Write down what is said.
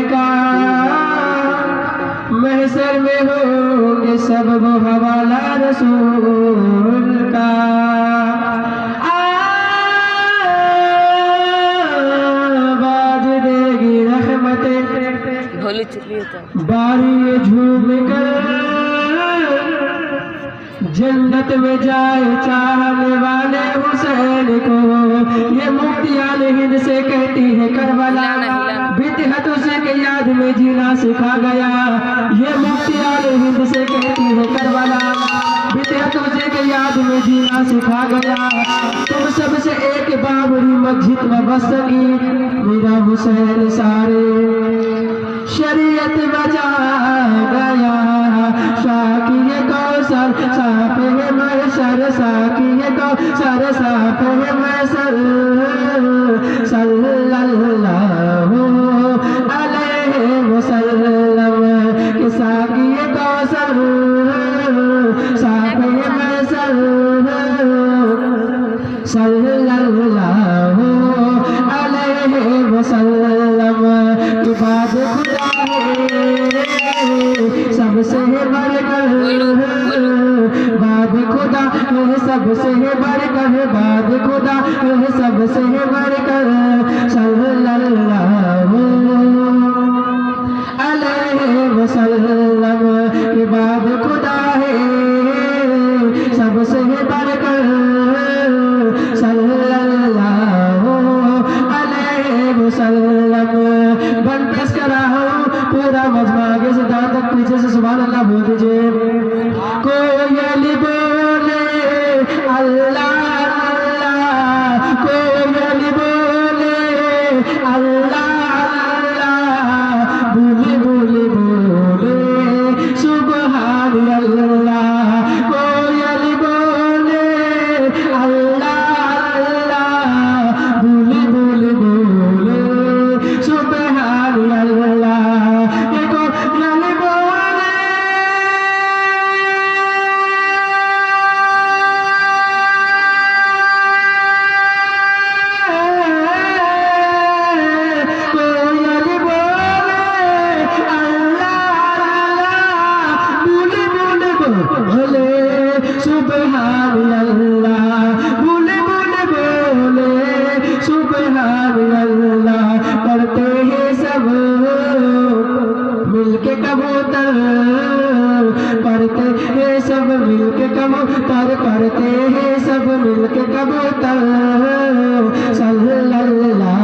का महशर में होंगे सब वो हवाला रसूल का। आवाज देगी रहमतें बारी ये झूम कर, जन्नत में जाए चाहने वाले हुसैन को। ये मुफ्तियान हिंद से कहती है करबला, बिदअत से के याद में जीना सिखा गया। ये मुफ्तियान हिंद से कहती है करबला, बिदअत से के याद में जीना सिखा गया। तुम सबसे एक बाबरी मस्जिद न बस सकी, मेरा हुसैन सारे शरीयत बजा गया। साकिए कौसर साफे महशर, साकिए कौसर साफे महशर, सल्लल्लाहु अलैहि वसल्लम के साकिए कौसर साफे महशर, सल्लल्लाहु अलैहि वसल्लम के बाद खुदा सबसे बढ़कर, बाद खुदा सबसे बढ़कर, बाद खुदा सबसे बढ़कर, सल्लल्लाहु अलैहि वसल्लम के बाद खुदा है सबसे बढ़कर, सल्लल्लाहु अलैहि वसल्लम। बन पेश कर रहा हूँ पूरा मजमा, आगे से दांत तक पीछे से सुभान अल्लाह बोल दीजिए। कोयल बोले अल्लाह अल्लाह, कोयल बोले अल्लाह अल्लाह, बोले बोले बोले सुभान अल्लाह। कोयल बोले अल्लाह अल्लाह, बोले बोले बोले सुभान अल्लाह। सुभान अल्लाह, बोले बोले बोले सुभान अल्लाह। करते हैं सब मिलके कबूतर, करते हैं सब मिलके कबूतर, करते हैं सब मिलके कबूतर, सल्लल्लाहु